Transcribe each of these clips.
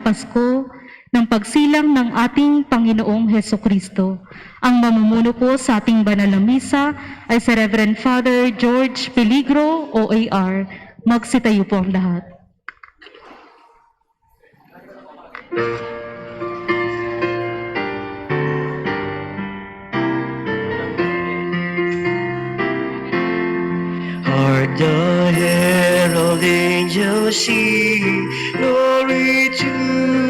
Pasko ng pagsilang ng ating Panginoong Hesukristo. Ang mamumuno po sa ating banal na misa ay si Reverend Father George Peligro, OAR. Magsitayo po ang lahat. Hark the herald angels sing, glory to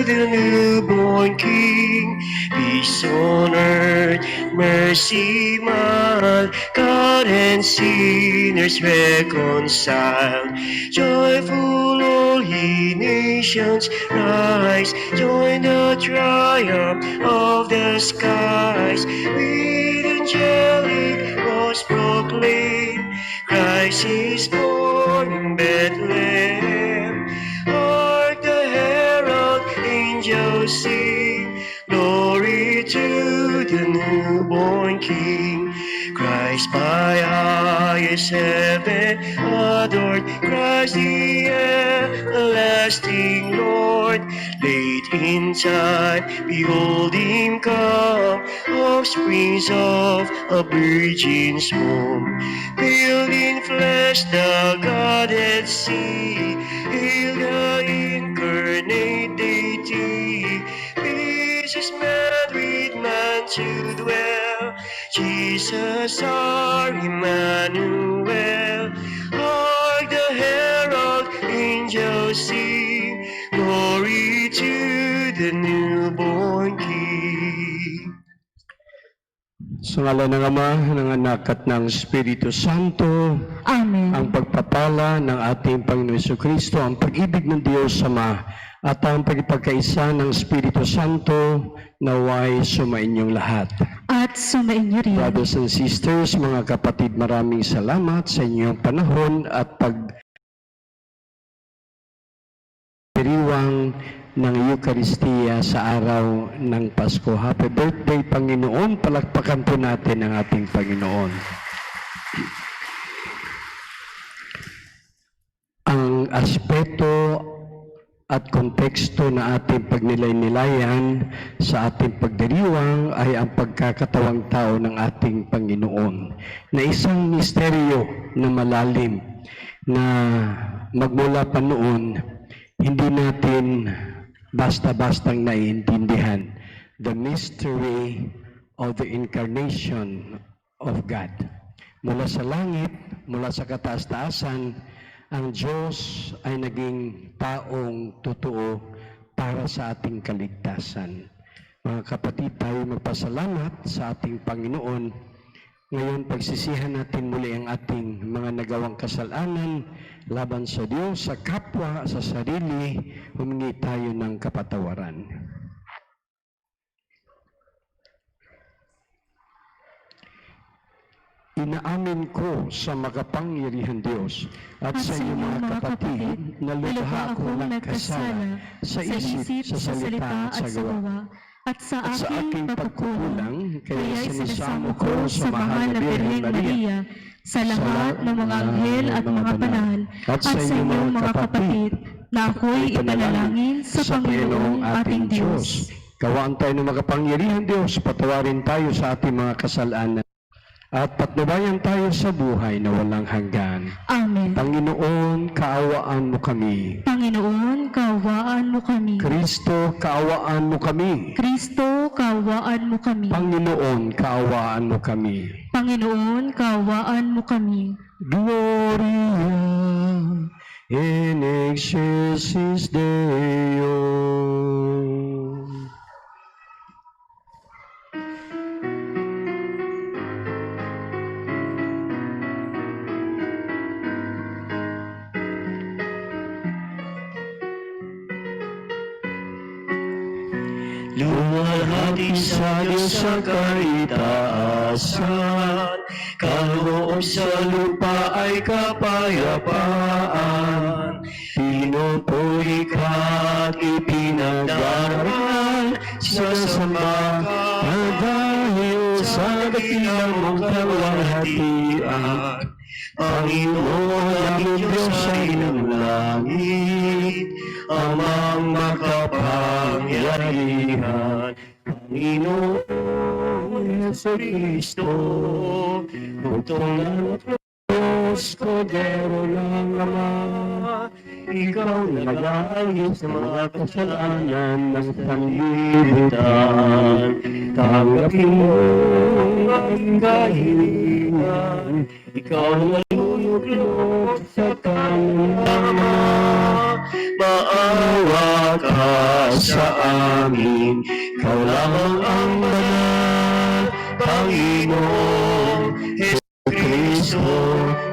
the newborn King. Peace on earth, mercy mild, God and sinners reconciled. Joyful all ye nations rise, join the triumph of the skies. With angelic voice proclaim, Christ is born in Bethlehem. Hark the herald angels sing, glory to the newborn King. Christ by highest heaven adored, Christ the everlasting Lord. Late in time, behold him come, offsprings of a virgin's womb. Veiled in flesh, the Godhead see, hail the incarnate deity. Peace is man with man to dwell, Jesus our Emmanuel. Hark the herald angels sing, glory to the newborn King. Sa ngalan ng Ama, ng Anak at ng Espiritu Santo, Amen. ang pagpapala ng ating Panginoon Jesucristo, ang pag-ibig ng Diyos Ama, at ang pagpagkaisa ng Espiritu Santo, naway sumainyong lahat. At sumainyo rin. Brothers and sisters, mga kapatid, maraming salamat sa inyong panahon at pagdiriwang ng Eucharistia sa araw ng Pasko. Happy birthday, Panginoon! Palakpakan po natin ang ating Panginoon. Ang aspeto at konteksto na ating pagnilay-nilayan sa ating pagdiriwang ay ang pagkakatawang tao ng ating Panginoon, na isang misteryo na malalim na magmula pa noon hindi natin basta-bastang naiintindihan. The mystery of the incarnation of God. Mula sa langit, mula sa kataas-taasan, ang Diyos ay naging taong totoo para sa ating kaligtasan. Mga kapatid, tayo magpasalamat sa ating Panginoon. Ngayon, pagsisihan natin muli ang ating mga nagawang kasalanan laban sa Diyos, sa kapwa, sa sarili, humingi tayo ng kapatawaran. Inaamin ko sa makapangyarihan Diyos at sa iyo mga kapatid na lubha akong nagkasala sa isip, sa salita at sa gawa, at sa aking pagkukulang, kaya sinisamo ko sa mahal na Birhen Maria, sa lahat ng mga anghel at mga banal, at sa inyong mga kapatid, na ako'y ipanalangin sa Panginoong ating Diyos. Gawaan tayo ng makapangyarihan Diyos, patawarin tayo sa ating mga kasalanan, at patnubayan tayo sa buhay na walang hanggan. Amen. Panginoon, kaawaan mo kami. Panginoon, kaawaan mo kami. Kristo, kaawaan mo kami. Kristo, kaawaan mo kami. Panginoon, kaawaan mo kami. Panginoon, kaawaan mo kami. Gloria in excelsis Deo. Luwalhati sa Diyos sa kaitaasan, kaloob sa lupa ay kapayapaan. Pinupuri ka't ipinagdaraan, sinasamba ka dahil sa dakilang mong kalwalhatian. Panginoon aming Diyos ay ng langit, amang makapangyarihan. Panginoon Jesucristo, butong ng Diyos, Kordero ng Ama, ikaw na nag-aayos sa mga kasalanan ng sanlibutan. Tanggapin mo ang kahilingan, ikaw na luluklok sa kanyang Ama. Maawa ka sa amin, ikaw lamang ang banal, Panginoon Kristo,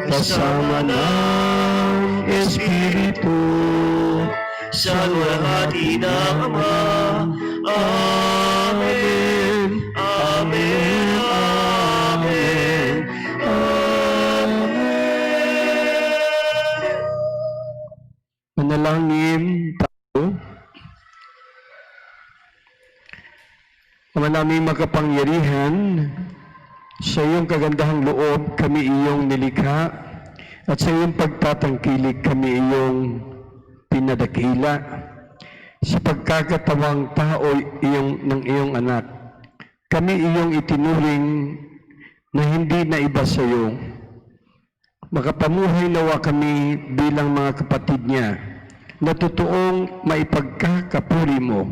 kasama ng Espiritu, sa luwalhati ng Ama. Amen. Amen. Amen. Amen. Manalangin tayo. Ama naming makapangyarihan, sa iyong kagandahang loob kami iyong nilikha, at sa iyong pagtatangkilik kami iyong pinadakila. Sa pagkakatawang tao ng iyong anak, kami iyong itinuring na hindi na iba sa iyo. Makapamuhay nawa kami bilang mga kapatid niya, na totoong maipagkakapuri mo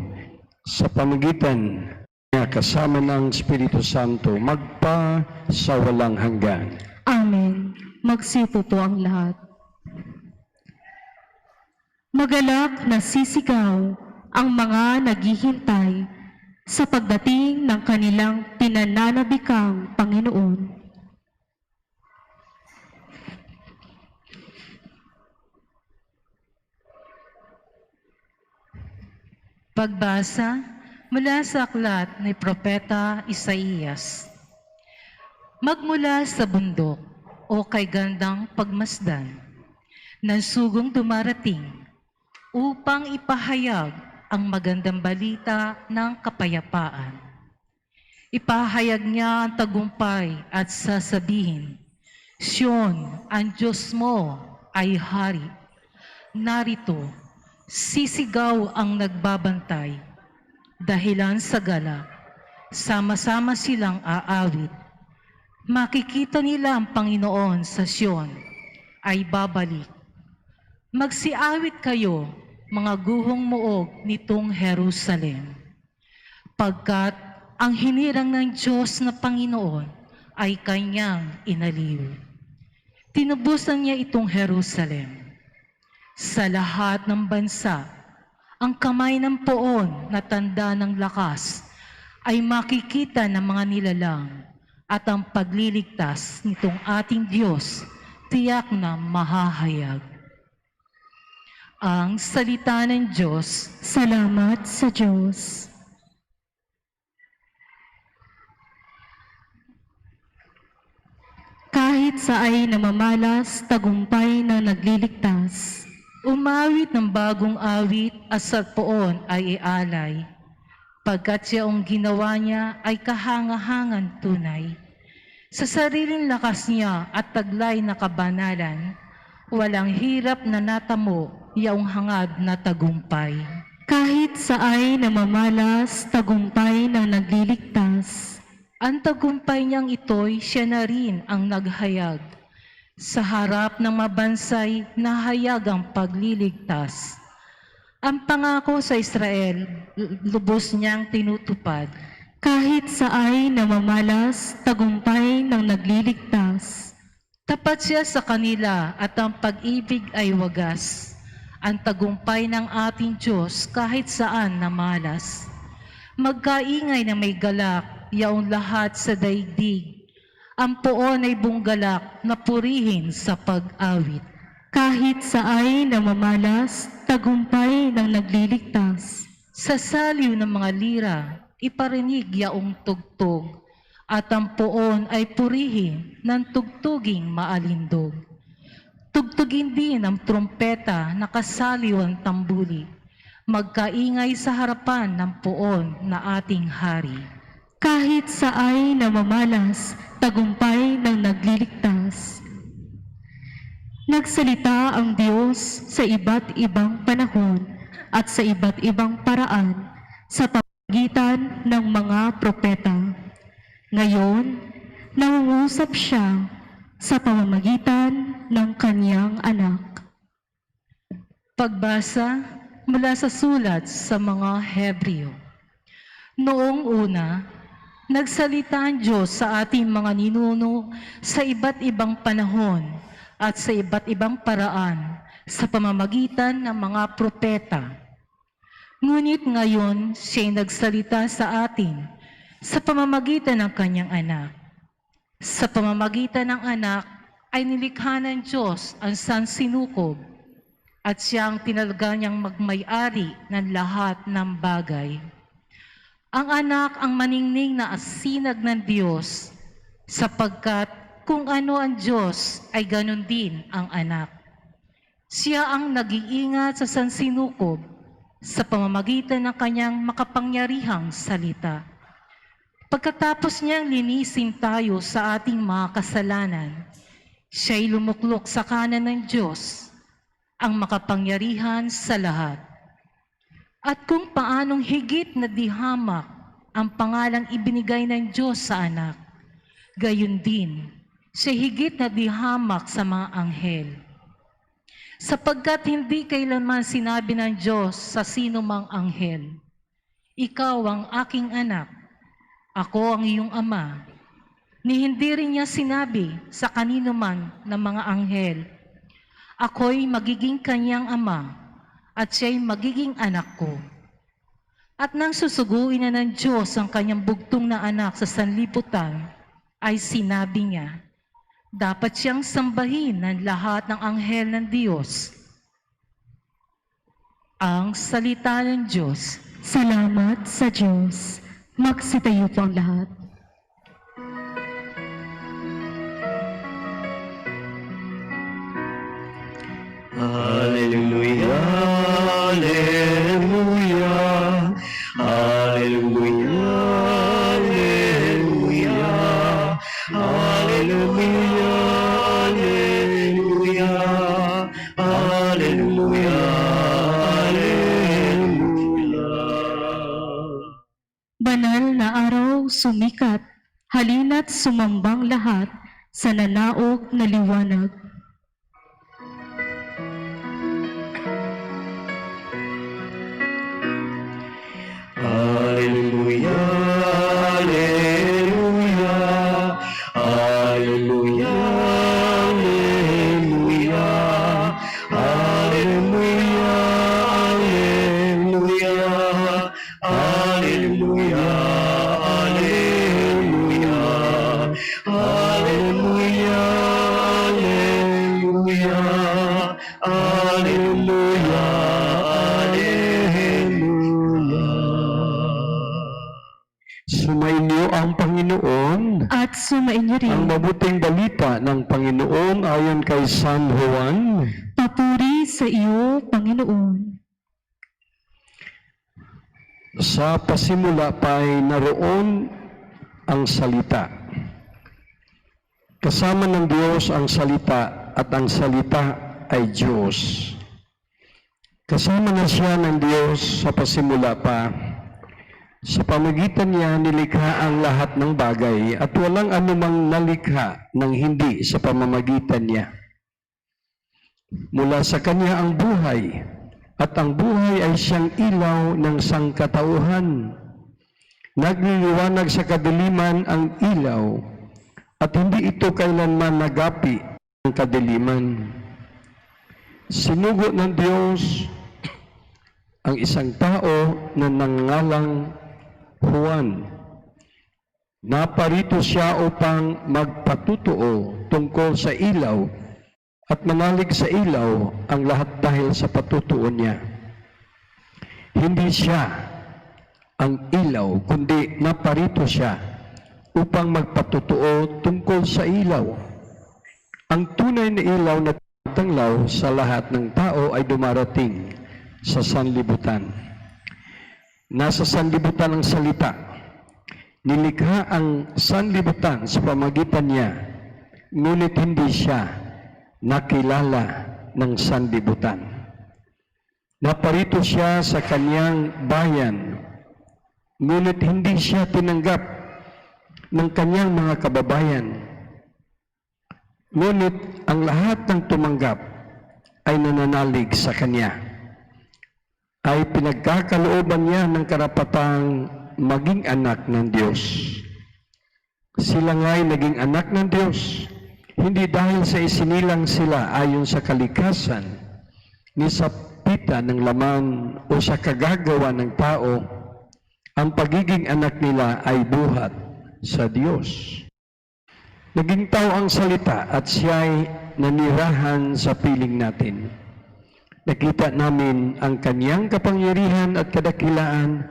sa pamagitan niya kasama ng Espiritu Santo, magpa sa walang hanggan. Amen. Magsipo po ang lahat. Magalak na sisigaw ang mga naghihintay sa pagdating ng kanilang pinananabikang Panginoon. Pagbasa mula sa aklat ni Propeta Isaías. Magmula sa bundok o kay gandang pagmasdan, ng sugong dumarating upang ipahayag ang magandang balita ng kapayapaan. Ipahayag niya ang tagumpay at sasabihin, Sion, ang Diyos mo ay hari. Narito, sisigaw ang nagbabantay, dahilan sa galak, sama-sama silang aawit. Makikita nila ang Panginoon sa Sion, ay babalik. Magsiawit kayo, mga guhong muog nitong Jerusalem, pagkat ang hinirang ng Diyos na Panginoon ay kanyang inaliw. Tinubusan niya itong Jerusalem. Sa lahat ng bansa, ang kamay ng poon na tanda ng lakas ay makikita ng mga nilalang, at ang pagliligtas nitong ating Diyos tiyak na mahahayag. Ang salita ng Diyos. Salamat sa Diyos. Kahit sa ay namamalas, tagumpay na nagliligtas. Umawit ng bagong awit at sa poon ay ialay, pagkat siyang ginawa niya ay kahangahangan tunay. Sa sariling lakas niya at taglay na kabanalan, walang hirap na natamo yaong hangad na tagumpay. Kahit sa ay namamalas, tagumpay na nagliligtas. Ang tagumpay niyang ito'y siya na rin ang naghayag. Sa harap ng mabansay, nahayag ang pagliligtas. Ang pangako sa Israel, lubos niyang tinutupad. Kahit sa ay namamalas, tagumpay ng nagliligtas. Tapat siya sa kanila at ang pag-ibig ay wagas. Ang tagumpay ng ating Diyos kahit saan namalas. Magkaingay na may galak, yaong lahat sa daigdig. Ang poon ay bunggalak na purihin sa pag-awit. Kahit sa ay namamalas, tagumpay ng nagliligtas. Sa saliw ng mga lira, iparinig yaong tugtog, at ang poon ay purihin ng tugtuging maalindog. Tugtugin din ang trumpeta na kasaliw ang tambuli, magkaingay sa harapan ng poon na ating hari. Kahit sa ay namamalas, tagumpay ng nagliligtas. Nagsalita ang Diyos sa iba't ibang panahon at sa iba't ibang paraan sa pamamagitan ng mga propeta. Ngayon, nangungusap siya sa pamamagitan ng kanyang anak. Pagbasa mula sa sulat sa mga Hebreo. Noong una, nagsalita ang Diyos sa ating mga ninuno sa iba't ibang panahon at sa iba't ibang paraan sa pamamagitan ng mga propeta. Ngunit ngayon, siya'y nagsalita sa atin sa pamamagitan ng kanyang anak. Sa pamamagitan ng anak ay nilikha ng Diyos ang sansinukob at siyang tinalaga niyang magmay-ari ng lahat ng bagay. Ang anak ang maningning na asinag ng Diyos, sapagkat kung ano ang Diyos ay ganon din ang anak. Siya ang nag-iingat sa sansinukob sa pamamagitan ng kanyang makapangyarihang salita. Pagkatapos niyang linisin tayo sa ating mga kasalanan, siya'y lumuklok sa kanan ng Diyos, ang makapangyarihan sa lahat. At kung paanong higit na dihamak ang pangalang ibinigay ng Diyos sa anak, gayon din, siya higit na dihamak sa mga anghel. Sapagkat hindi kailanman sinabi ng Diyos sa sino mang anghel, "Ikaw ang aking anak, ako ang iyong ama." Ni hindi rin niya sinabi sa kanino man ng mga anghel, "Ako'y magiging kanyang ama, at siya'y magiging anak ko." At nang susuguin na ng Diyos ang kanyang bugtong na anak sa sanlibutan, ay sinabi niya, dapat siyang sambahin ng lahat ng anghel ng Diyos. Ang salita ng Diyos. Salamat sa Diyos. Magsitayo po ang lahat. Hallelujah, hallelujah, hallelujah, hallelujah, hallelujah, hallelujah, hallelujah, hallelujah. Banal na araw sumikat, halina't sumambang lahat sa nanaog na liwanag. Hallelujah, hallelujah, hallelujah, hallelujah, hallelujah, hallelujah, hallelujah, hallelujah, hallelujah, hallelujah, Sumainyo ang Panginoon. At sumainyo Ang rin, mabuting balita ng Panginoon ayon kay San Juan. papuri sa iyo, Panginoon. Sa pasimula pa ay naroon ang salita. Kasama ng Diyos ang salita at ang salita ay Diyos. Kasama na siya ng Diyos sa pasimula pa. Sa pamagitan niya nilikha ang lahat ng bagay at walang anumang nalikha ng hindi sa pamamagitan niya. Mula sa kanya ang buhay, at ang buhay ay siyang ilaw ng sangkatauhan. Nagliliwanag sa kadiliman ang ilaw, at hindi ito kailanman nagapi ng kadiliman. Sinugo ng Diyos ang isang tao na nangangalang Juan. Naparito siya upang magpatutuo tungkol sa ilaw at manalig sa ilaw ang lahat dahil sa patutuo niya. Hindi siya ang ilaw, kundi naparito siya upang magpatutuo tungkol sa ilaw. Ang tunay na ilaw na tanglaw sa lahat ng tao ay dumarating sa sanlibutan. Nasa sanlibutan ang salita. Nilikha ang sanlibutan sa pamagitan niya, ngunit hindi siya nakilala ng sanlibutan. Naparito siya sa kanyang bayan, ngunit hindi siya tinanggap ng kanyang mga kababayan. Ngunit ang lahat ng tumanggap ay nananalig sa kanya. Ay pinagkakalooban niya ng karapatang maging anak ng Diyos. Sila nga'y naging anak ng Diyos, hindi dahil sa isinilang sila ayon sa kalikasan, ni sa pita ng laman o sa kagagawa ng tao. Ang pagiging anak nila ay buhat sa Diyos. Naging tao ang salita at siya'y nanirahan sa piling natin. Nakita namin ang kanyang kapangyarihan at kadakilaan,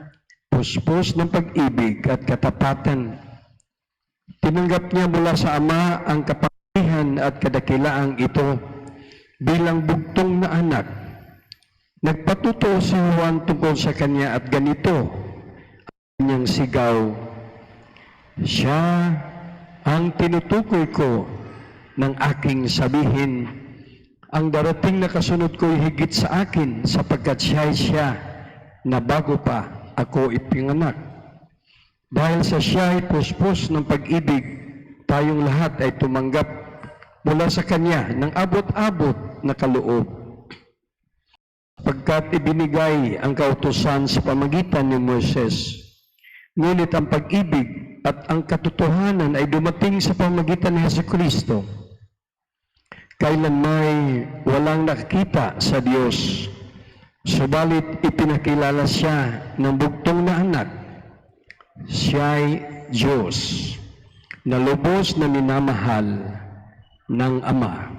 puspos ng pag-ibig at katapatan. Tinanggap niya mula sa Ama ang kapangyarihan at kadakilaang ito bilang bugtong na anak. Nagpatuto si Juan tungkol sa kanya at ganito ang kanyang sigaw, "Siya ang tinutukoy ko ng aking sabihin. Ang darating na kasunod ko'y higit sa akin sapagkat siya na bago pa ako ipinganak. Dahil sa siya'y puspos ng pag-ibig, tayong lahat ay tumanggap mula sa kanya ng abot-abot na kaloob. Pagkat ibinigay ang kautusan sa pamagitan ni Moises, ngunit ang pag-ibig at ang katotohanan ay dumating sa pamagitan ni Jesucristo. Kailan may walang nakikita sa Diyos, subalit ipinakilala siya ng bugtong na anak. Siya'y Diyos na lubos na minamahal ng Ama."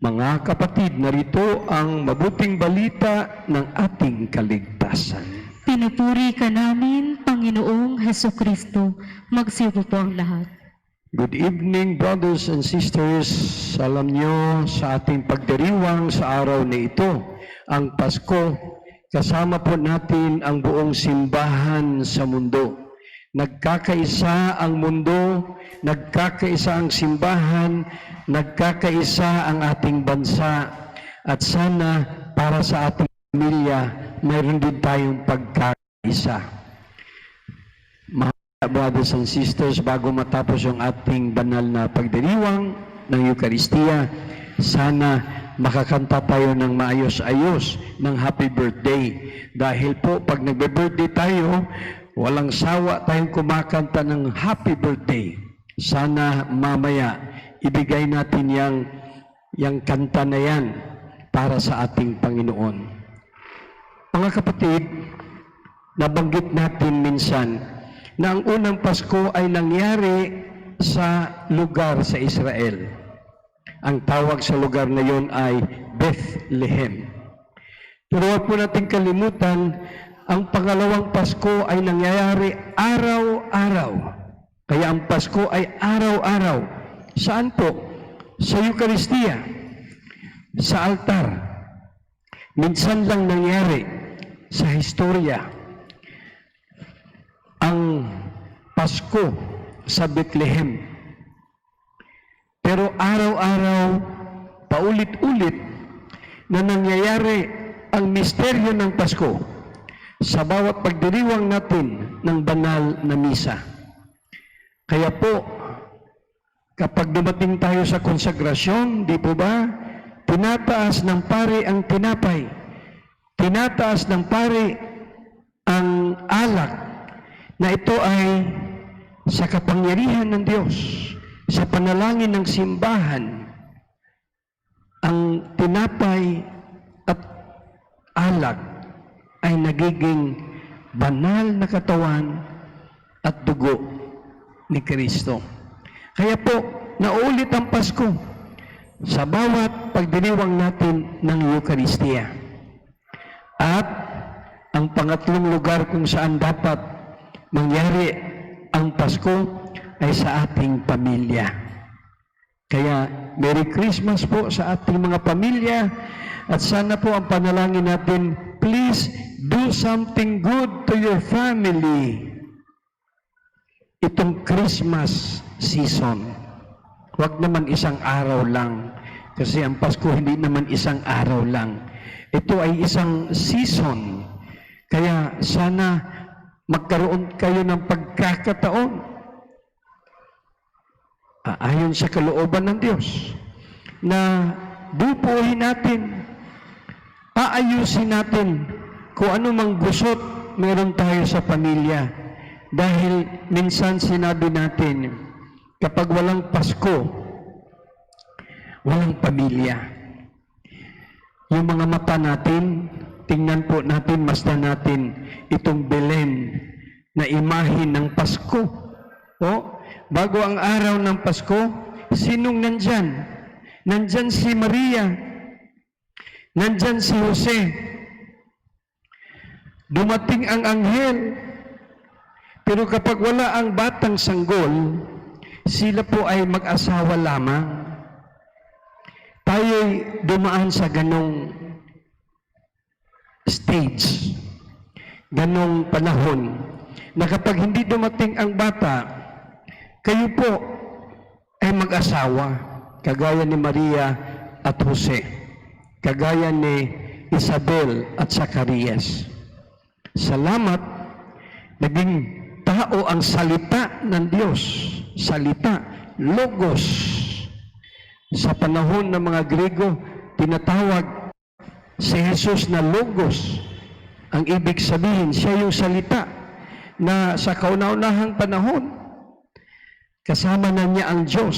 Mga kapatid, narito ang mabuting balita ng ating kaligtasan. Pinupuri ka namin, Panginoong Hesukristo. Magsiupo po ang lahat. Good evening, brothers and sisters. Alam nyo, sa ating pagdiriwang sa araw na ito, ang Pasko, kasama po natin ang buong simbahan sa mundo. Nagkakaisa ang mundo, nagkakaisa ang simbahan, nagkakaisa ang ating bansa, at sana para sa ating pamilya, mayroon din tayong pagkakaisa. Mga brothers and sisters, bago matapos yung ating banal na pagdiriwang ng Eucharistia, sana makakanta tayo ng maayos-ayos ng happy birthday. Dahil po, pag nagbe-birthday tayo, walang sawa tayong kumakanta ng happy birthday. Sana mamaya, ibigay natin yang kanta na yan para sa ating Panginoon. Mga kapatid, nabanggit natin minsan na ang unang Pasko ay nangyari sa lugar sa Israel. Ang tawag sa lugar na yon ay Bethlehem. Pero huwag po natin kalimutan, ang pangalawang Pasko ay nangyayari araw-araw. Kaya ang Pasko ay araw-araw. Saan po? Sa Eucharistia, sa altar. Minsan lang nangyari sa historia ang Pasko sa Bethlehem. Pero araw-araw, paulit-ulit na nangyayari ang misteryo ng Pasko sa bawat pagdiriwang natin ng banal na misa. Kaya po, kapag dumating tayo sa konsagrasyon, di po ba, tinataas ng pari ang tinapay, tinataas ng pari ang alak, na ito ay sa kapangyarihan ng Diyos, sa panalangin ng simbahan. Ang tinapay at alak ay nagiging banal na katawan at dugo ni Kristo. Kaya po, naulit ang Pasko sa bawat pagdiriwang natin ng Eucharistia. At ang pangatlong lugar kung saan dapat mangyari ang Pasko ay sa ating pamilya. Kaya Merry Christmas po sa ating mga pamilya at sana po ang panalangin natin, please do something good to your family. Itong Christmas season, huwag naman isang araw lang. Kasi ang Pasko hindi naman isang araw lang. Ito ay isang season. Kaya sana magkaroon kayo ng pagkakataon ayon sa kalooban ng Diyos na bubuuhin natin, aayusin natin kung ano mang gusot meron tayo sa pamilya. Dahil minsan sinabi natin, kapag walang Pasko, walang pamilya. Yung mga mata natin, tingnan po natin, masdan natin itong Belen na imahin ng Pasko. Bago ang araw ng Pasko, sinong nandyan? Nandyan si Maria, nandyan si Jose. Dumating ang anghel, pero kapag wala ang batang sanggol, sila po ay mag-asawa lamang. Tayo'y dumaan sa ganong stage, ganong panahon, na kapag hindi dumating ang bata, kayo po ay mag-asawa, kagaya ni Maria at Jose, kagaya ni Isabel at Zacarias. Salamat, naging tao ang salita ng Diyos, salita, logos. Sa panahon ng mga Grego, tinatawag si Jesus na logos. Ang ibig sabihin, siya yung salita na sa kauna-unahang panahon, kasama na niya ang Diyos.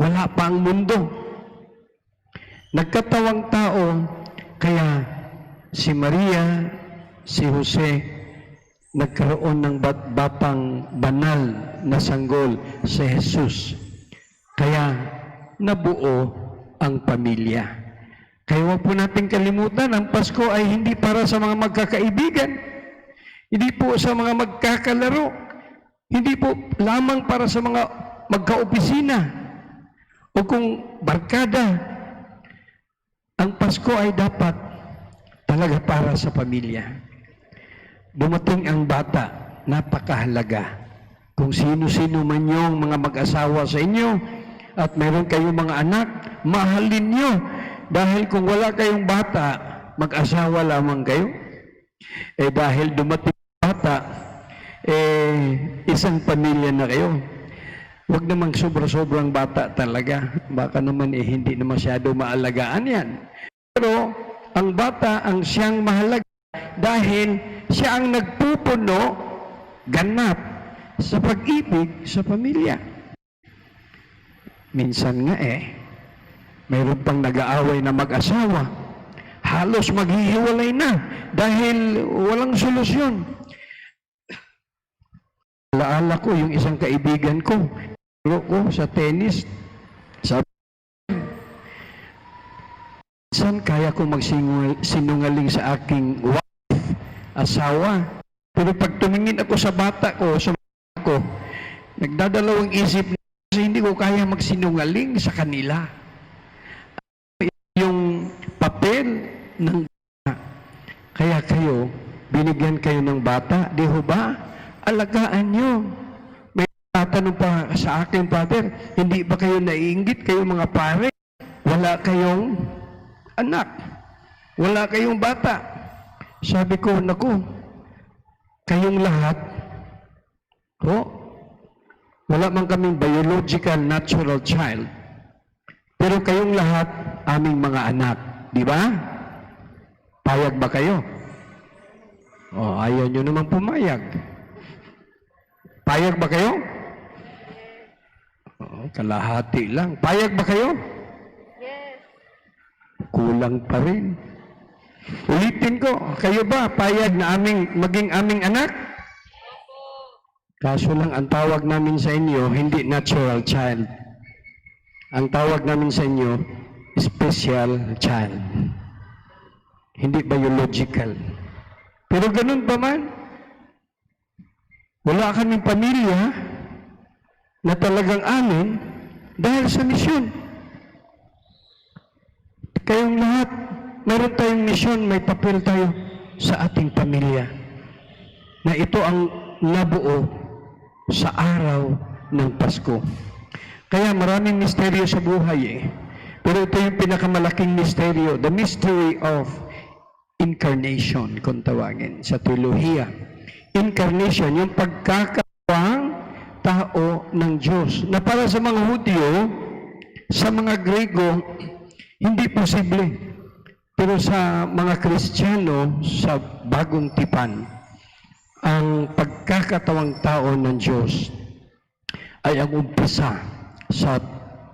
Wala pa ang mundo. Nagkatawang tao, kaya si Maria, si Jose, nagkaroon ng batang banal na sanggol si Jesus. Kaya nabuo ang pamilya. Kaya huwag po natin kalimutan, ang Pasko ay hindi para sa mga magkakaibigan. Hindi po sa mga magkakalaro. Hindi po lamang para sa mga magkaopisina o kung barkada. Ang Pasko ay dapat talaga para sa pamilya. Dumating ang bata, napakahalaga. Kung sino-sino man yung mga mag-asawa sa inyo at meron kayong mga anak, mahalin nyo. Dahil kung wala kayong bata, mag-asawa lamang kayo. Dahil dumating ang bata, isang pamilya na kayo. Huwag namang sobra-sobrang bata talaga. Baka naman hindi na masyado maalagaan yan. Pero ang bata ang siyang mahalaga dahil siya ang nagpupuno, ganap, sa pag-ibig sa pamilya. Minsan nga mayroon pang nag-aaway na mag-asawa. Halos maghihiwalay na dahil walang solusyon. Alaala ko yung isang kaibigan ko, sa tennis, sabi, minsan kaya ko magsinungaling sa aking asawa. Pero pag tumingin ako sa bata ko, sa mga ko, nagdadalawang isip na kasi hindi ko kaya magsinungaling sa kanila. Yung papel ng bata. Kaya kayo, binigyan kayo ng bata, di ho ba? Alagaan nyo. May tatanong pa sa akin, Father, hindi ba kayo naiinggit, kayo mga pare? Wala kayong anak. Wala kayong bata. Sabi ko, naku, kayong lahat, wala man kaming biological natural child, pero kayong lahat, aming mga anak. Di ba? Payag ba kayo? Ayaw nyo naman pumayag. Payag ba kayo? Kalahati lang. Payag ba kayo? Yes. Kulang pa rin. Ulitin ko, kayo ba payag na maging aming anak? Kaso lang, ang tawag namin sa inyo, hindi natural child. Ang tawag namin sa inyo, special child. Hindi biological. Pero ganun pa man, wala kaming pamilya na talagang amin dahil sa misyon. Kayong lahat, meron tayong misyon, may papel tayo. sa ating pamilya. Na ito ang nabuo sa araw ng Pasko. Kaya maraming misteryo sa buhay Pero ito yung pinakamalaking misteryo, the mystery of incarnation, kung tawagin sa teolohiya. Incarnation, yung pagkakawang tao ng Diyos. Na para sa mga Hudyo, sa mga Grego, hindi posible. Pero sa mga Kristiyano, sa bagong tipan, ang pagkakatawang tao ng Diyos ay ang umpisa sa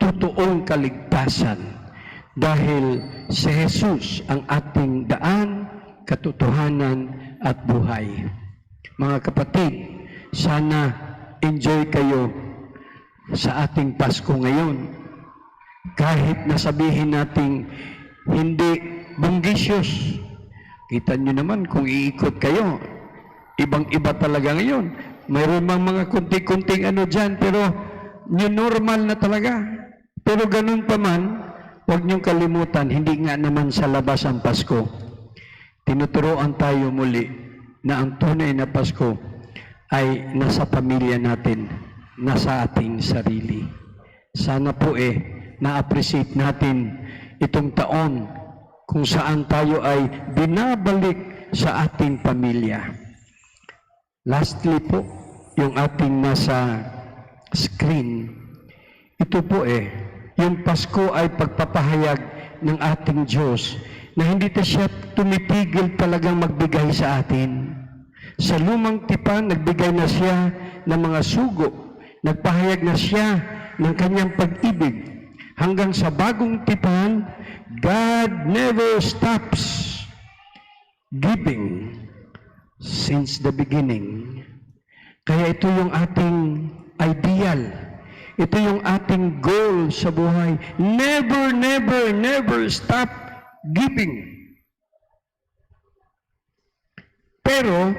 totoong kaligtasan dahil si Jesus ang ating daan, katotohanan at buhay. Mga kapatid, sana enjoy kayo sa ating Pasko ngayon. Kahit nasabihin nating hindi bunggisyos. Kita nyo naman kung iikot kayo, ibang-iba talaga ngayon. Mayroon mang mga kunti-kunting ano dyan, pero new normal na talaga. Pero ganun pa man, huwag niyong kalimutan, hindi nga naman sa labas ang Pasko. Tinuturoan tayo muli na ang tunay na Pasko ay nasa pamilya natin, nasa ating sarili. Sana po na-appreciate natin itong taon kung saan tayo ay binabalik sa ating pamilya. Lastly po, yung ating nasa screen, ito po yung Pasko ay pagpapahayag ng ating Diyos na hindi siya tumipigil talagang magbigay sa atin. Sa lumang tipan, nagbigay na siya ng mga sugo, nagpahayag na siya ng kanyang pag-ibig. Hanggang sa bagong tipan, God never stops giving since the beginning. Kaya ito yung ating ideal. Ito yung ating goal sa buhay. Never, never, never stop giving. Pero,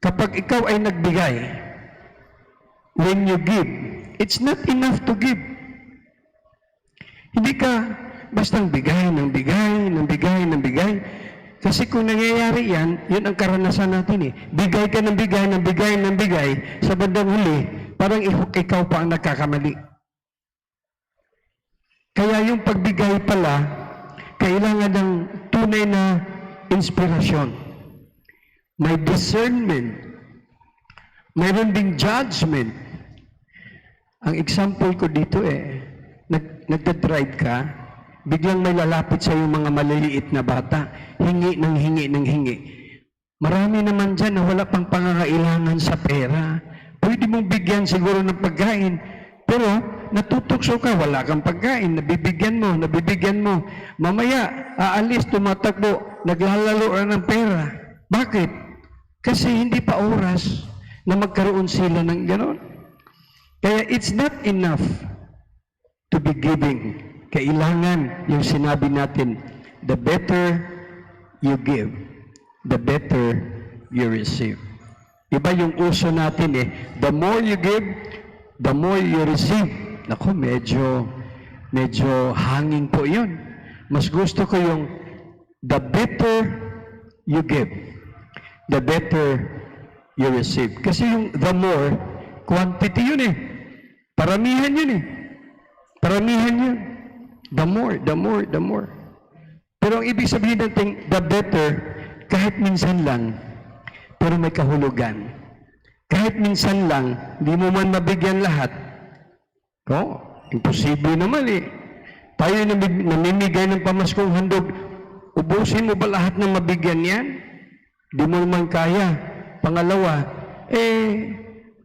kapag ikaw ay nagbigay, when you give, it's not enough to give. Hindi ka bastang bigay ng bigay, ng bigay, ng bigay. Kasi kung nangyayari yan, yun ang karanasan natin Bigay ka ng bigay, ng bigay, ng bigay, sa bandang huli, parang ikaw pa ang nagkakamali. Kaya yung pagbigay pala, kailangan ng tunay na inspirasyon. May discernment. Mayroon ding judgment. Ang example ko dito nagdadrive ka, biglang may lalapit sa yung mga maliliit na bata, hingi ng hingi ng hingi. Marami naman dyan na wala pang pangangailangan sa pera. Pwede mong bigyan siguro ng pagkain, pero natutukso ka, wala kang pagkain, nabibigyan mo. Mamaya, aalis, tumatakbo, naglalaro ng pera. Bakit? Kasi hindi pa oras na magkaroon sila ng ganon. Kaya it's not enough to be giving. Kailangan yung sinabi natin, the better you give, the better you receive. Iba yung uso natin the more you give, the more you receive. Naku, medyo hangin po yun. Mas gusto ko yung the better you give, the better you receive. Kasi yung the more, quantity yun Paramihan yun Paramihan yun. The more, the more, the more. Pero ang ibig sabihin natin, the better, kahit minsan lang, pero may kahulugan. Kahit minsan lang, hindi mo man mabigyan lahat. Imposible naman Tayo namimigay ng pamaskong handog, ubusin mo ba lahat ng mabigyan yan? Di mo naman kaya. Pangalawa,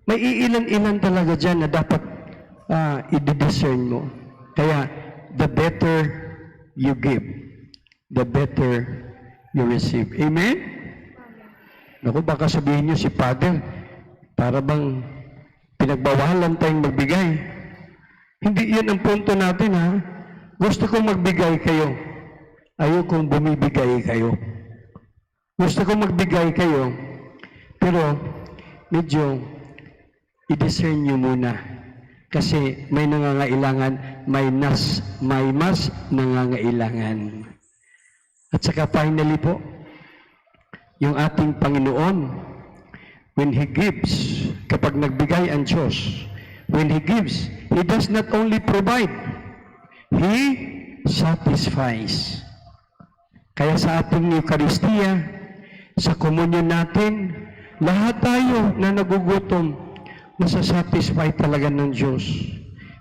may iilan-ilan talaga dyan na dapat i-discern mo. Kaya, the better you give, the better you receive. Amen? Naku, baka sabihin niyo si Father, para bang pinagbawalan tayong magbigay. Hindi yun ang punto natin, Gusto kong magbigay kayo. Ayaw kong bumibigay kayo. Gusto kong magbigay kayo, pero medyo i-discern niyo muna. Kasi may nangangailangan, may mas nangangailangan. At saka finally po, yung ating Panginoon, when He gives, kapag nagbigay ang Diyos, when He gives, He does not only provide, He satisfies. Kaya sa ating Eucharistia, sa komunyon natin, lahat tayo na nagugutom, nasasatisfy talaga ng Diyos.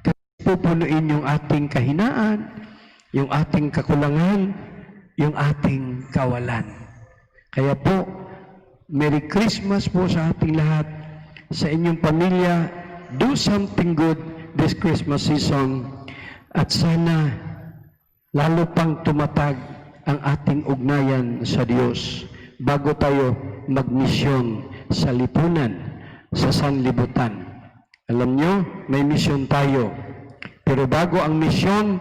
Kasi pupunuin yung ating kahinaan, yung ating kakulangan, yung ating kawalan. Kaya po, Merry Christmas po sa ating lahat. Sa inyong pamilya, do something good this Christmas season. At sana, lalo pang tumatag ang ating ugnayan sa Diyos bago tayo magmisyon sa lipunan, sa sanlibutan. Alam nyo, may misyon tayo. Pero bago ang misyon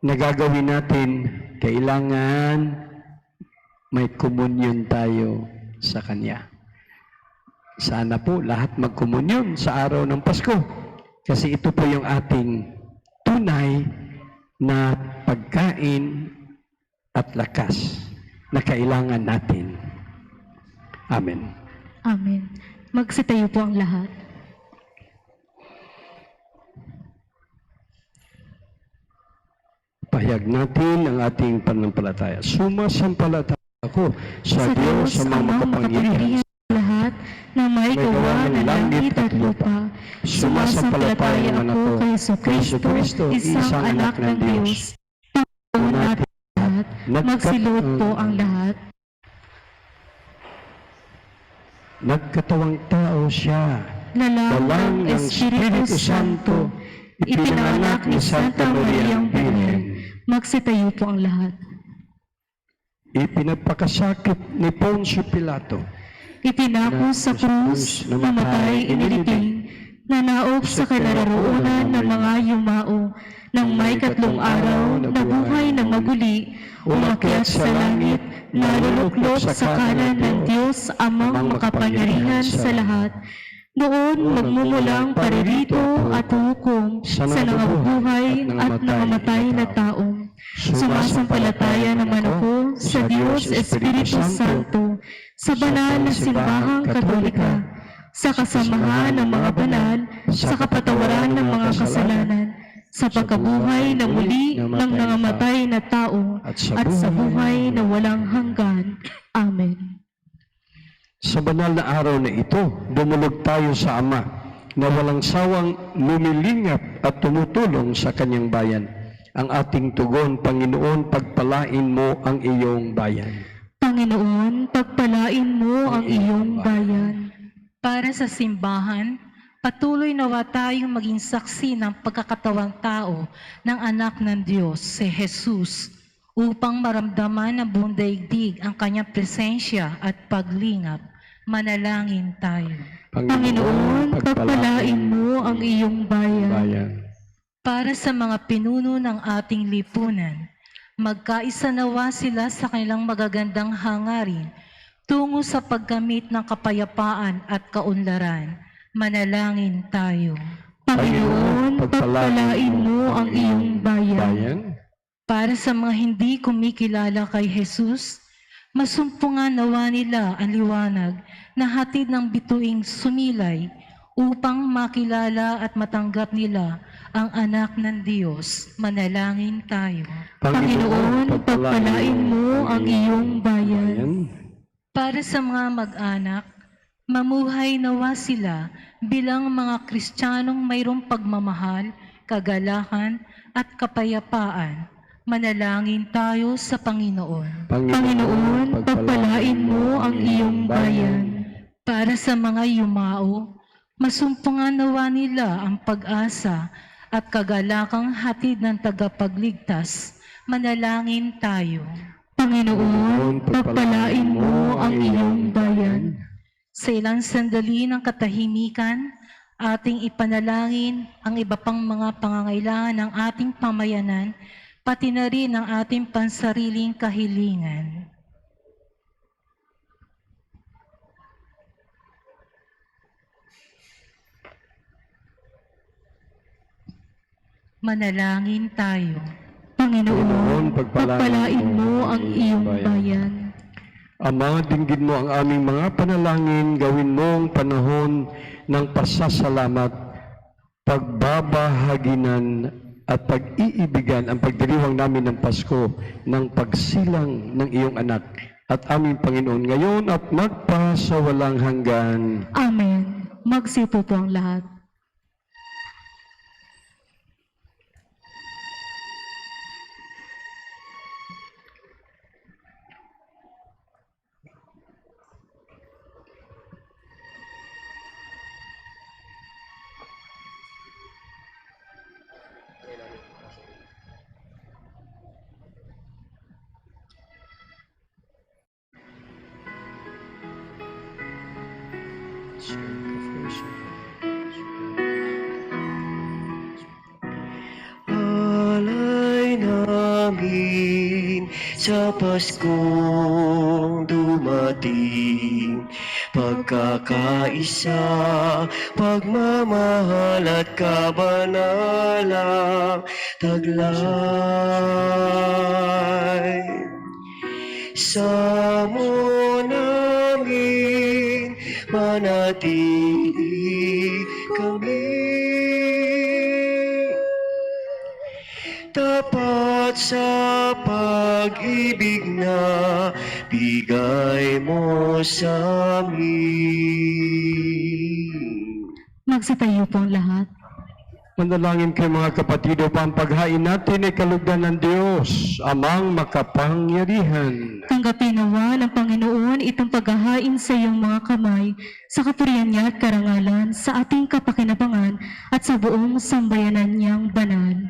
na gagawin natin, kailangan may komunyon tayo sa Kanya. Sana po lahat magkomunyon sa araw ng Pasko. Kasi ito po yung ating tunay na pagkain at lakas na kailangan natin. Amen. Amen. Magsitayo po ang lahat. Pahayag natin ang ating pananampalataya. Sumasampalataya ako sa Diyos sa mga makapangyarihan lahat na may gawa ng langit at lupa. Sumasampalataya ako kay Jesucristo, isang anak ng Diyos. Panginoon natin lahat. Magsiluot po ang lahat. Nagkatawang tao siya. Lalang ng Espiritu Santo. Ipinanganak ni Santa Mariang Birhen. Magsitayo po ang lahat. Ipinagpakasakit ni Poncio Pilato. Itinapos sa krus, namatay, inilibing, nanaog sa kinaroroonan ng mga yumao, nang may 3 araw, nabuhay na maguli, umakyat sa langit, naluluklok sa kanan ng Diyos, amang makapangyarihan sa lahat. Doon magmumulang paririto at hukom sa nangabubuhay at nangamatay na taong. Sumasampalataya naman ako sa Diyos Espiritu Santo, sa banal na simbahang Katolika, sa kasamahan ng mga banal, sa kapatawaran ng mga kasalanan, sa pagkabuhay na muli ng nangamatay na tao, at sa buhay na walang hanggan. Amen. Sa banal na araw na ito, dumulog tayo sa Ama na walang sawang lumilingap at tumutulong sa kanyang bayan. Ang ating tugon, Panginoon, pagpalain mo ang iyong bayan. Panginoon, pagpalain mo ang iyong bayan. Para sa simbahan, patuloy nawa tayong maging saksi ng pagkakatawang tao ng anak ng Diyos, si Jesus, upang maramdaman ng buong daigdig ang kanyang presensya at paglingap. Manalangin tayo. Panginoon, pagpalain mo ang iyong bayan. Para sa mga pinuno ng ating lipunan, magkaisa nawa sila sa kanilang magagandang hangarin tungo sa paggamit ng kapayapaan at kaunlaran. Manalangin tayo. Panginoon, pagpalain mo ang iyong bayan. Para sa mga hindi kumikilala kay Jesus, masumpungan nawa nila ang liwanag na hatid ng bituing sumilay upang makilala at matanggap nila ang anak ng Diyos. Manalangin tayo. Panginoon, pagpalain mo ang iyong bayan. Para sa mga mag-anak, mamuhay nawa sila bilang mga Kristiyanong mayroong pagmamahal, kagalakan at kapayapaan. Manalangin tayo sa Panginoon. Panginoon, pagpalain mo ang iyong bayan. Para sa mga yumao, masumpungan nawa nila ang pag-asa at kagalakang hatid ng tagapagligtas. Manalangin tayo. Panginoon, pagpalain mo ang iyong bayan. Sa ilang sandali ng katahimikan, ating ipanalangin ang iba pang mga pangangailangan ng ating pamayanan, pati na rin ang ating pansariling kahilingan. Manalangin tayo. Panginoon, pagpalain mo ang iyong bayan. Ama, dinggin mo ang aming mga panalangin, gawin mong panahon ng pasasalamat, pagbabahaginan at pag-iibigan ang pagdiriwang namin ng Pasko ng pagsilang ng iyong anak at aming Panginoon ngayon at magpasawalang hanggan. Amen. Magsipo po ang lahat. Alay namin sa Paskong dumating, pagkakaisa, pagmamahal at kabanalang taglay. Samo namin manatili kami, tapat sa pag-ibig na bigay mo sa amin. Magsitayo po ang lahat. Manalangin kayo mga kapatid upang paghain natin ay kalugdan ng Diyos, amang makapangyarihan. Tanggapin nawa ng Panginoon itong paghahain sa iyong mga kamay, sa kapurihan niya at karangalan, sa ating kapakinabangan at sa buong sambayanan niyang banal.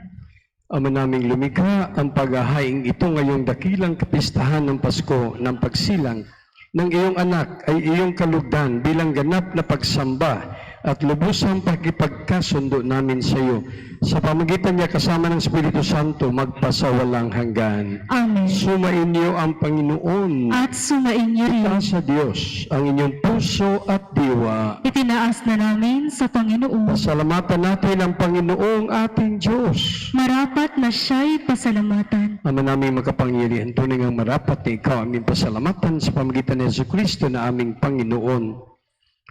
Ama naming lumikha, ang paghahain ito ngayong dakilang kapistahan ng Pasko ng pagsilang ng iyong anak ay iyong kalugdan bilang ganap na pagsamba at lubusang pagkipagkasundo namin sa iyo. Sa pamagitan niya kasama ng Espiritu Santo, magpasawalang hanggan. Amen. Sumain niyo ang Panginoon. At sumain niyo rin. Itaas sa Diyos ang inyong puso at diwa. Itinaas na namin sa Panginoon. Pasalamatan natin ang Panginoong ating Diyos. Marapat na siya'y pasalamatan. Ama naming makapangyarihan, tunay ngang marapat na ikaw aming pasalamatan sa pamagitan ni Jesucristo na aming Panginoon.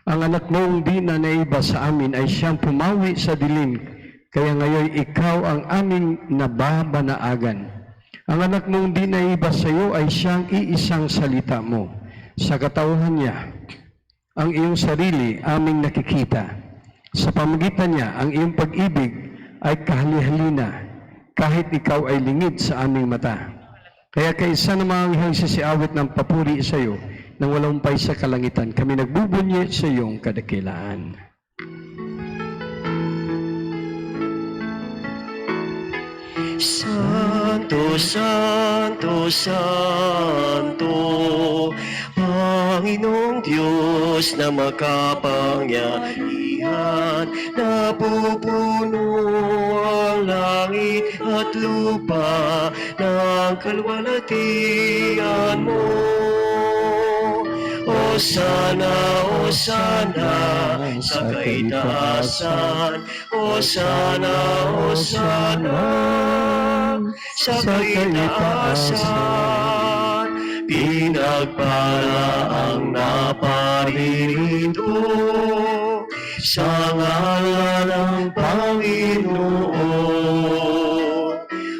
Ang anak mong di na naiba sa amin ay siyang pumawi sa dilim, kaya ngayon ikaw ang aming nababanaagan. Ang anak mong di naiba sa iyo ay siyang iisang salita mo. Sa katauhan niya, ang iyong sarili aming nakikita. Sa pamagitan niya, ang iyong pag-ibig ay kahali-halina, kahit ikaw ay lingid sa aming mata. Kaya kaisa ng mga anghel sisiawit ng papuri sa iyo, nang walang pay sa kalangitan, kami nagbubunyi sa iyong kadakilaan. Santo, Santo, Santo, Panginoong Diyos na makapangyarihan, napupuno ang langit at lupa ng kalwalhatian mo. Hosana, Hosana, sa kaitaasan. Hosana, Hosana, sa kaitaasan. Pinagpala ang naparirito sa ngalan ng Panginoon.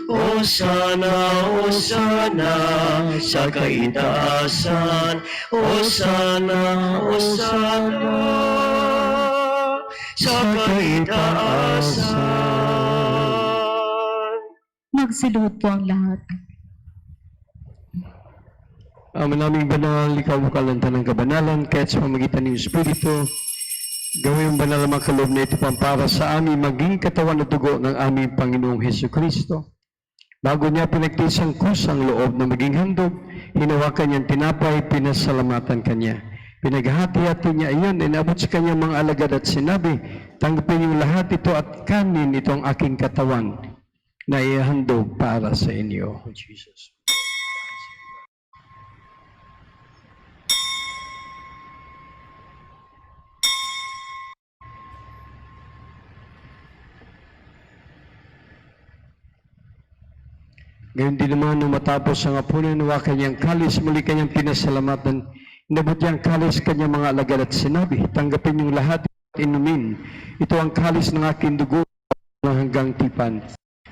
Hosana, Hosana, sa kaitaasan. Hosana, Hosana, sa kaitaasan. Magsiluhod po ang lahat. Ama naming banal, ikaw kalantan ng kabanalan, kahit sa pamagitan ng Espiritu, gawin ang banal na makaloob na ito para sa amin maging katawan at dugo ng aming Panginoong Hesukristo. Bago niya pinagtiis ang krus ang loob na maging handog, hinawakan niyang tinapay, pinasalamatan kanya. Pinaghati-hati niya iyon, inabot sa kanyang mga alagad at sinabi, tanggapin yung lahat ito at kanin ito ang aking katawan na ihandog para sa inyo. Jesus. Gayon din naman nung matapos ang apunan nawa kanyang kalis, muli kanyang pinasalamatan. Inabot niyang kalis kanyang mga alagad at sinabi, tanggapin niyong lahat at inumin. Ito ang kalis ng aking dugo na hanggang tipan.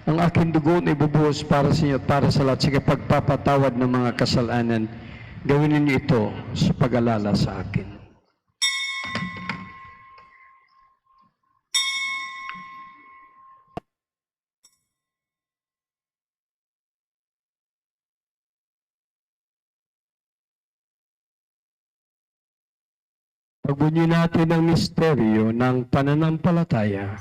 Ang aking dugo na ibubuhos para sa inyo at para sa lahat sa pagpapatawad ng mga kasalanan. Gawin ninyo ito sa pag-alala sa akin. Pagbunyi natin ang misteryo ng pananampalataya.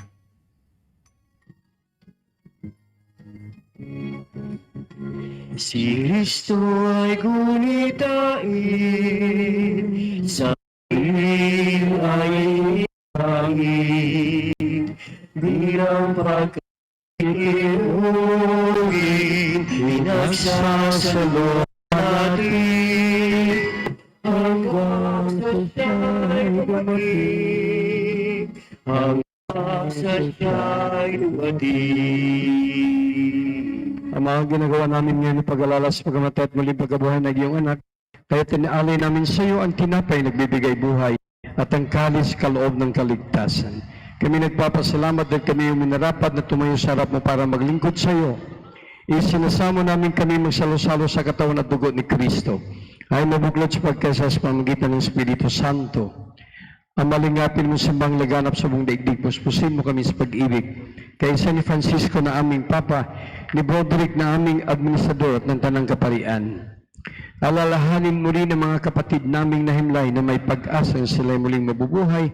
Si Kristo ay gunitain, sa iyo ay ihangin, bilang pagkakinuhin, pinagsasalo natin, hanggang sa siya'y dumating, hanggang sa siya'y dumating. Ang mga ginagawa namin ngayon ng pag-alala sa pagkamatay at muling pagkabuhay ng iyong anak, kaya tinialay namin sa iyo ang tinapay nagbibigay buhay at ang kalis kaloob ng kaligtasan. Kami nagpapasalamat dahil kami yung minarapat na tumayo sa harap mo para maglingkod sa iyo. Isinasamo namin kami magsalo-salo sa katawan at dugo ni Kristo ay mabuklod sa pagkasa sa pamamagitan ng Espiritu Santo. Ang malingapin mo simbang laganap sa buong daigdig, puspusin mo kami sa pag-ibig. Kaysa ni Francisco na aming Papa, ni Broderick na aming administrador at ng Tanang Kaparian. Alalahanin mo rin ang mga kapatid naming nahimlay na may pag-asa sila'y muling mabubuhay.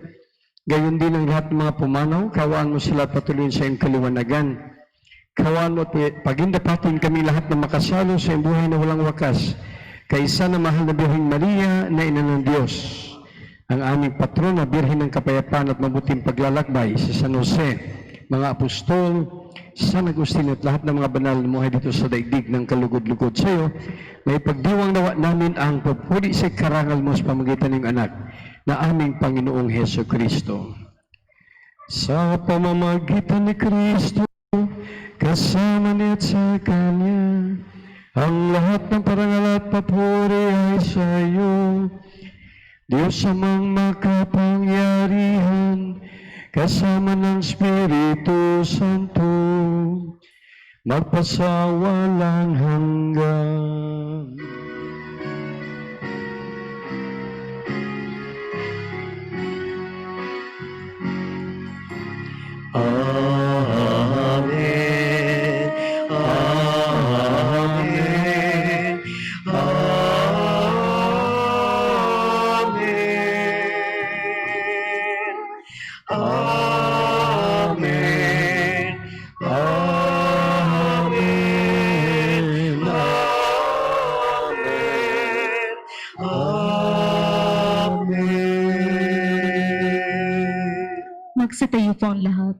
Gayon din ang lahat ng mga pumanaw, kawaan mo sila at patuloyin sa iyong kaliwanagan. Kawaan mo at pagindapatin kami lahat na makasalo sa iyong buhay na walang wakas. Kaysa na mahal na Birheng Maria na ina ng Diyos, ang aming patron na Birhen ng Kapayapaan at mabuting paglalakbay, si San Jose, mga apostol, San Agustin at lahat ng mga banal na muhay dito sa daigdig ng kalugod-lugod sa iyo, may pagdiwang nawa namin ang papuri sa karangal mo sa pamamagitan ng anak na aming Panginoong Heso Kristo. Sa pamamagitan ni Kristo, kasama niya at sa Kanya, ang lahat ng parangal at papuri ay sa iyo. Diyos amang makapangyarihan, kasama ng Espiritu Santo, magpasawalang hanggan. Amen. Amen. Amen. Amen. Amen. Magsitayo po ang lahat.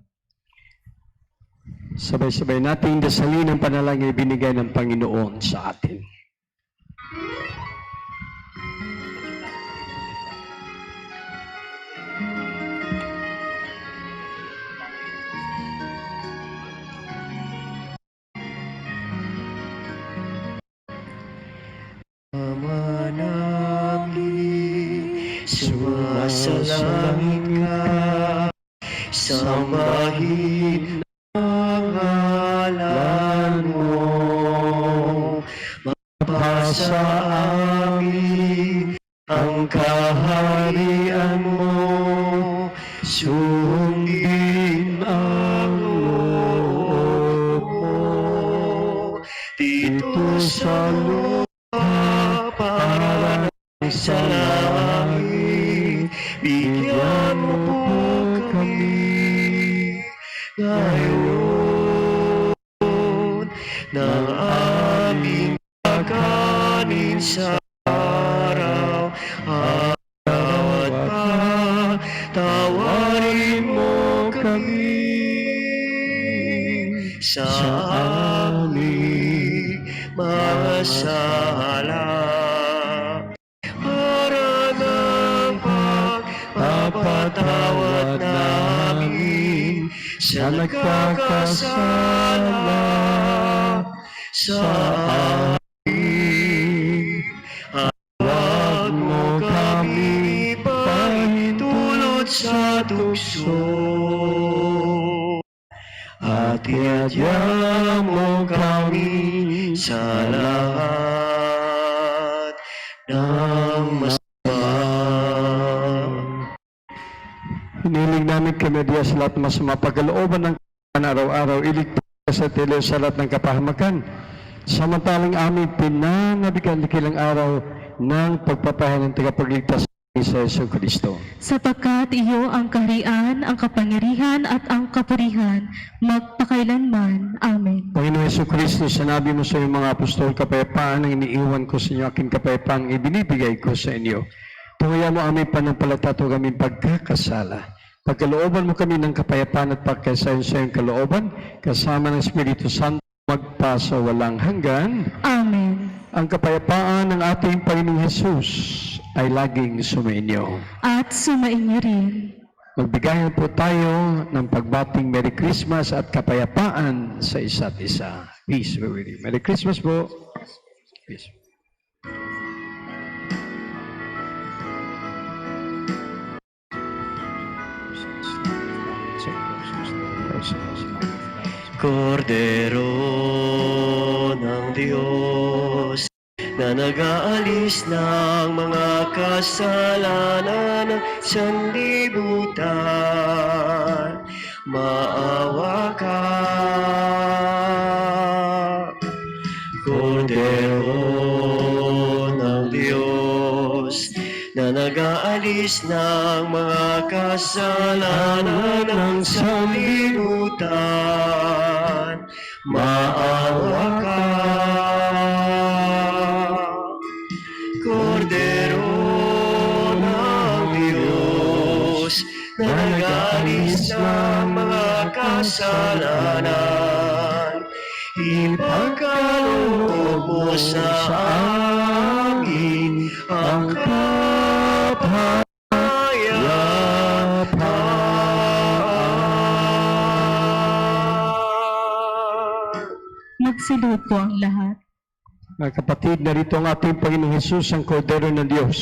Sabay-sabay nating dasalin ang panalangin na binigay ng Panginoon sa atin. Ama namin, sumasalangit ka, sambahin ang ngalan mo, mapasa amin ang kaharian mo, sundin ang loob mo, dito sa lupa para sa langit, bigyan mo po kami ngayon ng aming kakanin sa araw at patawarin mo kami sa aming mga sala, para ng pagpapatawad namin sa nagkakasala sa amin. Huwag mo kami pahintulot sa tukso, at iadya mo kami sa lahat ng masama. Hiniling namin kami diya sa lahat ng masama pagkalooban ng araw-araw, iligtas sa tilo sa lahat ng kapahamakan. Samantalang aming pinanabigyan kilang araw ng pagpapahan ng tagapagligtas sa Yesu Kristo. Sapagkat iyo ang kaharian, ang kapangyarihan at ang kapurihan, magpakailanman. Amen. Panginoon Yesu Kristo, sinabi mo sa iyong mga apostol, kapayapaan ang iniiwan ko sa inyo, aking kapayapaan ang ibinibigay ko sa inyo. Tunguya mo aming panampalataya at aming pagkakasala. Pagkalooban mo kami ng kapayapaan at pagkasayon sa iyong kalooban, kasama ng Espiritu Santo, magpa sa walang hanggan. Amen. Ang kapayapaan ng ating Panginoong Hesus ay laging sumainyo. At sumainyo rin. Magbigayan po tayo ng pagbating Merry Christmas at kapayapaan sa isa't isa. Peace be with you. Merry Christmas po. Peace. Kordero ng Diyos na nag-aalis ng mga kasalanan ng sanlibutan, maawa ka. Kordero ng Diyos na nag-aalis ng mga kasalanan ng sanlibutan, maawa ka. Kordero ng Diyos na nag-aalis ng mga kasalanan, ipagkaloob mo sa amin ang kapayapaan. Magsilod po ang lahat. Mga kapatid, narito ang ating Panginoong Hesus, ang Kordero ng Diyos,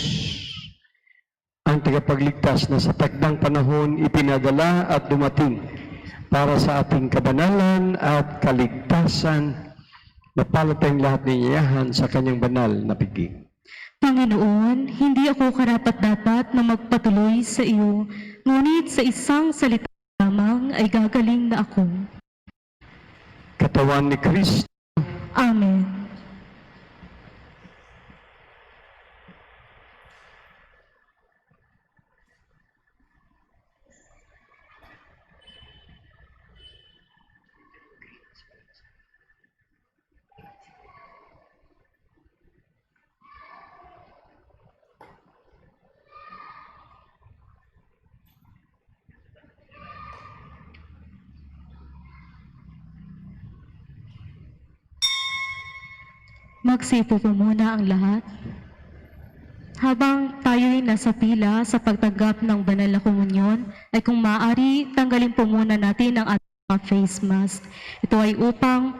ang tagapagligtas na sa takdang panahon ipinadala at dumating para sa ating kabanalan at kaligtasan. Napalad tayong lahat niyayahan sa kanyang banal na piging. Panginoon, hindi ako karapat-dapat na magpatuloy sa iyo, ngunit sa isang salita lamang ay gagaling na ako. Katawan ni Kristo. Amen. Magsipo po muna ang lahat. Habang tayo'y nasa pila sa pagtanggap ng banal na komunyon, ay kung maaari, tanggalin po muna natin ang ating mga face mask. Ito ay upang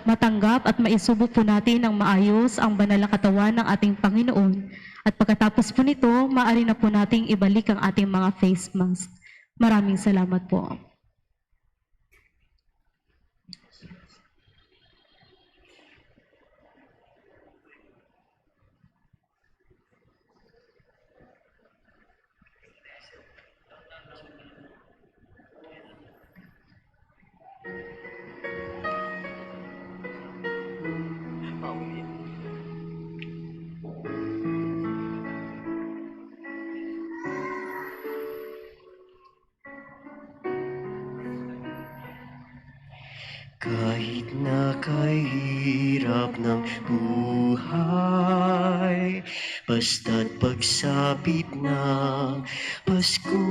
matanggap at maisubok po natin ng maayos ang banal na katawan ng ating Panginoon. At pagkatapos po nito, maaari na po nating ibalik ang ating mga face mask. Maraming salamat po. Kahit na kahirap ng buhay, basta't pagsapit ng Pasko,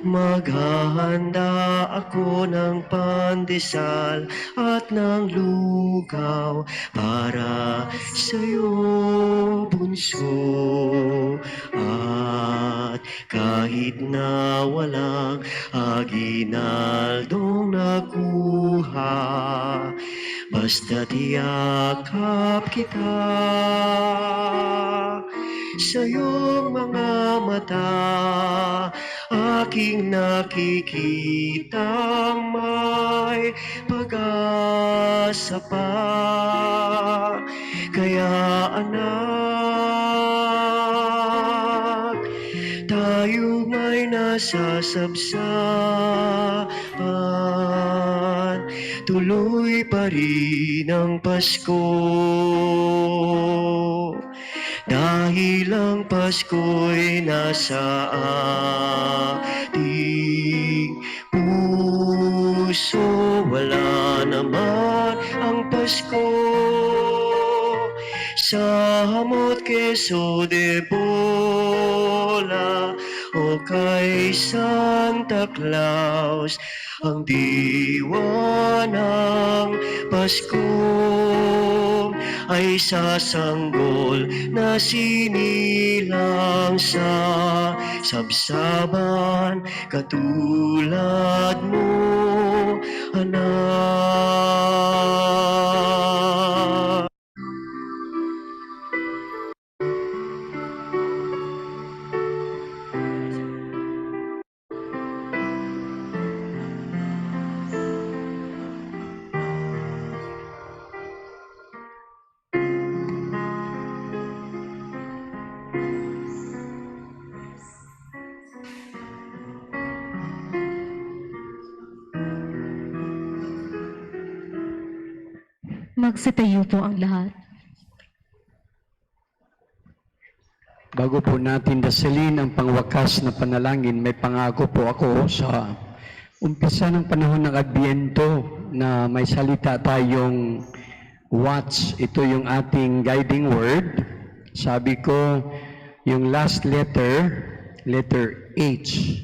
maghahanda ako ng pandesal at ng lugaw para sa'yo, bunso. At kahit na walang aginaldong nakuha, basta't yakap kita. Sa iyong mga mata, aking nakikita may pag-asa pa. Kaya anak, tayo may nasasabsaban, tuloy pa rin ang Pasko. Dahil ang Pasko'y nasa ating puso, wala naman ang Pasko sa Hamot, Quezon de Bola o kay Santa Claus. Ang diwa ng Pasko ay sasanggol na sinilang sa sabsaban, katulad mo, anak. Magsitayo po ang lahat. Bago po natin dasalin ang pangwakas na panalangin, may pangako po ako sa umpisa ng panahon ng Adbyento na may salita tayong watch. Ito yung ating guiding word. Sabi ko, yung last letter, letter H.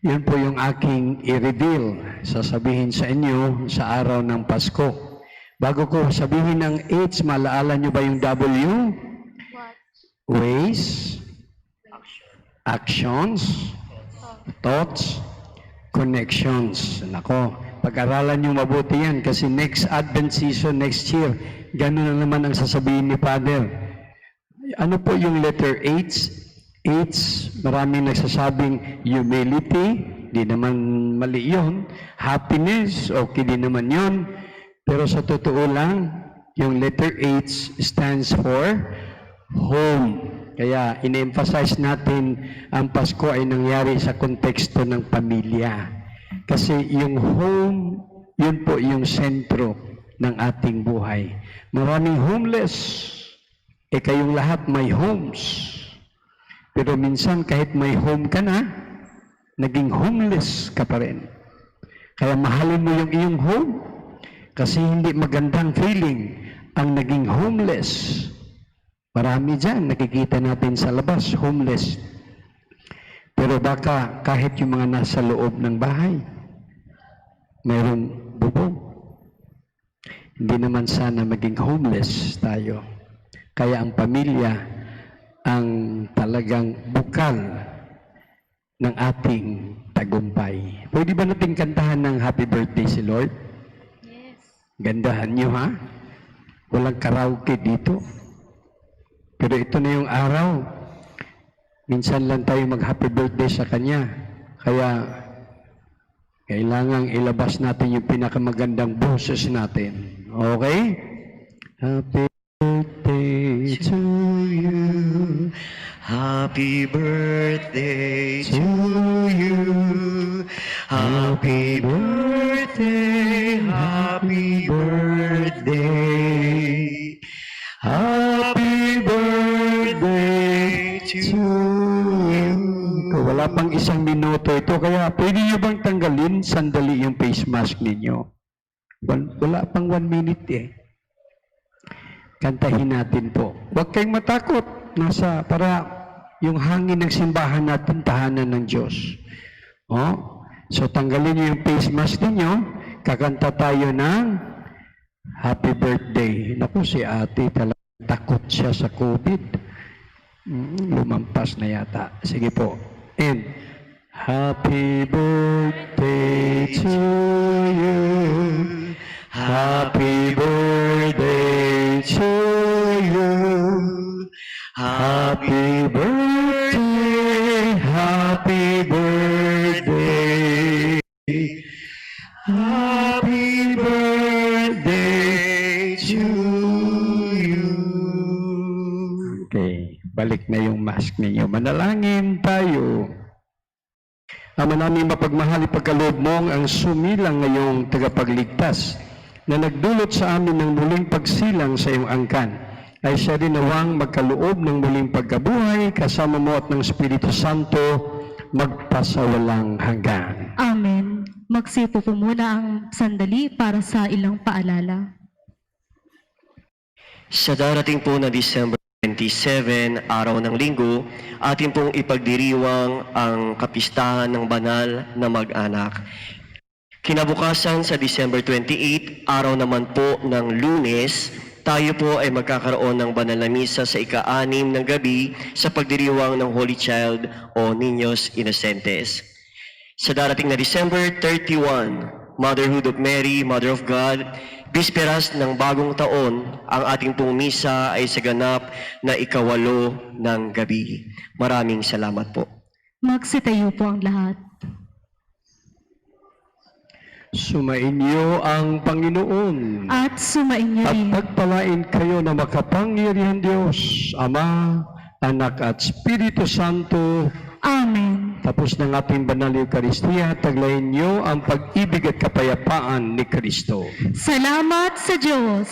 Yun po yung aking i-reveal, sasabihin sa inyo sa araw ng Pasko. Bago ko sabihin ng H, malaala nyo ba yung W? Ways, actions, thoughts, connections. Nako, pag-aralan nyo mabuti yan kasi next Advent season, next year, ganun na naman ang sasabihin ni Father. Ano po yung letter H? H, maraming nagsasabing humility, di naman mali yun. Happiness, okay din naman yun. Pero sa totoo lang, yung letter H stands for home. Kaya in-emphasize natin ang Pasko ay nangyari sa konteksto ng pamilya. Kasi yung home, yun po yung sentro ng ating buhay. Maraming homeless. Kayong lahat may homes. Pero minsan kahit may home ka na, naging homeless ka pa rin. Kaya mahalin mo yung iyong home. Kasi hindi magandang feeling ang naging homeless. Marami dyan, nakikita natin sa labas, homeless. Pero baka kahit yung mga nasa loob ng bahay, mayroong bubong. Hindi naman sana maging homeless tayo. Kaya ang pamilya ang talagang bukal ng ating tagumpay. Pwede ba natin kantahan ng happy birthday si Lord? Gandahan nyo ha? Walang karaoke dito. Pero ito na yung araw. Minsan lang tayo mag-happy birthday sa Kanya. Kaya, kailangang ilabas natin yung pinakamagandang boses natin. Okay? Happy birthday to you. Happy birthday to you. Happy birthday, happy birthday. Happy birthday to you. Wala pang isang minuto ito, kaya pwede nyo bang tanggalin sandali yung face mask ninyo? Wala pang 1 minute eh. Kantahin natin po. Huwag kayong matakot. Para yung hangin ng simbahan natin, tahanan ng Diyos. Oh? So tanggalin nyo yung face mask ninyo, kakanta tayo ng happy birthday. Naku, si ate talaga takot siya sa COVID. Lumampas na yata. Sige po. And happy birthday to you. Happy birthday to you. Happy birthday, happy birthday. Happy birthday to you. Okay, balik na yung mask ninyo. Manalangin tayo. Ama namin mapagmahal, ipagkaloob mong ang sumilang ngayong tagapagligtas na nagdulot sa amin ng muling pagsilang sa iyong angkan, ay siya rin nawang magkaloob ng muling pagkabuhay kasama mo at ng Espiritu Santo magpasawalang hanggan. Amen. Magsipo po muna ang sandali para sa ilang paalala. Sa darating po na December 27, araw ng linggo, atin pong ipagdiriwang ang kapistahan ng banal na mag-anak. Kinabukasan sa December 28, araw naman po ng Lunes, tayo po ay magkakaroon ng banal na misa sa ika-6 ng gabi sa pagdiriwang ng Holy Child o Niños Inocentes. Sa darating na December 31, Motherhood of Mary, Mother of God, bisperas ng bagong taon, ang ating pong misa ay sa ganap na ika-8 ng gabi. Maraming salamat po. Magsitayo po ang lahat. Sumainyo ang Panginoon. At sumainyo At rin. pagpalain kayo na makapangyarihan Diyos, Ama, Anak at Espiritu Santo. Amen. Tapos ng ating banal na Eucharistia, taglayin niyo ang pag-ibig at kapayapaan ni Kristo. Salamat sa Diyos.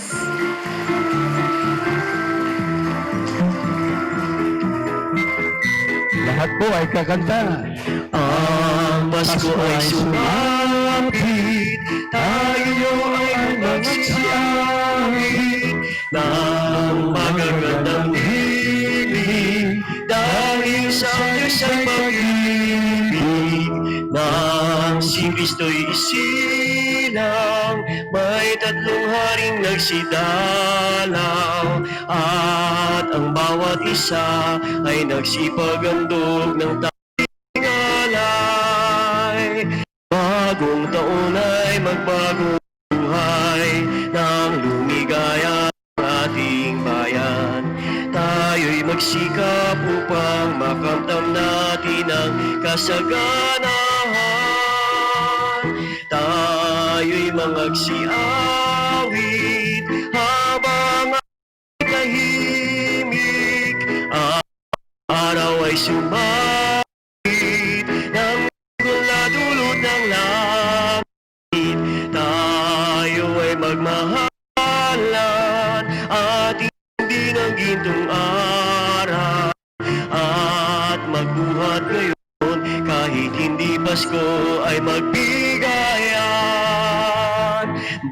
Lahat po ay kakanta. Ang Pasko ay sumapit, tayo ay magsiawit ng magagandang himig dahil sa Diyos ang pag-ibig nang si Kristo'y isilang, may 3 haring nagsidalaw at ang bawat isa ay nagsipagandog ng alay. Bagong taon ay magbagong buhay nang lumigaya ang ating bayan. Tayo'y magsikap upang makamtam natin ang kasaganahan. Tayo'y magsiawit habang tahimik. Ang araw ay sumapit ng dulot ng langit. Tayo ay magmahalan at hindi ng gintong araw at magbuhat ngayon kahit hindi Pasko ay magbigayan.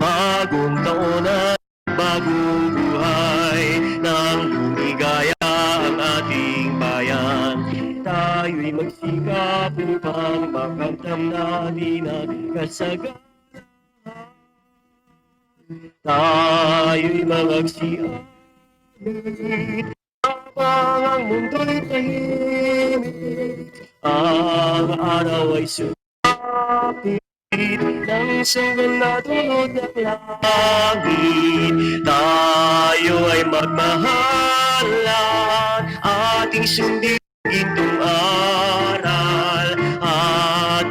Bagong taon at bagong buhay nang lumigaya ang ating bayan. Tayo'y magsikap upang makamtam natin ang kasaganahan. Tayo'y magsiawit habang ang mundo'y tahimik. Ang araw ay sumapit ng sanggal na dulot ng langit. Tayo ay magmahalan, ating sundin gintong aral at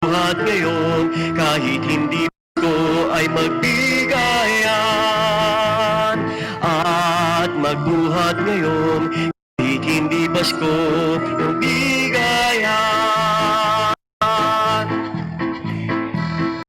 buhat ngayon kahit hindi ko ay magbigayan. At magbuhat ngayon kahit hindi Pasko,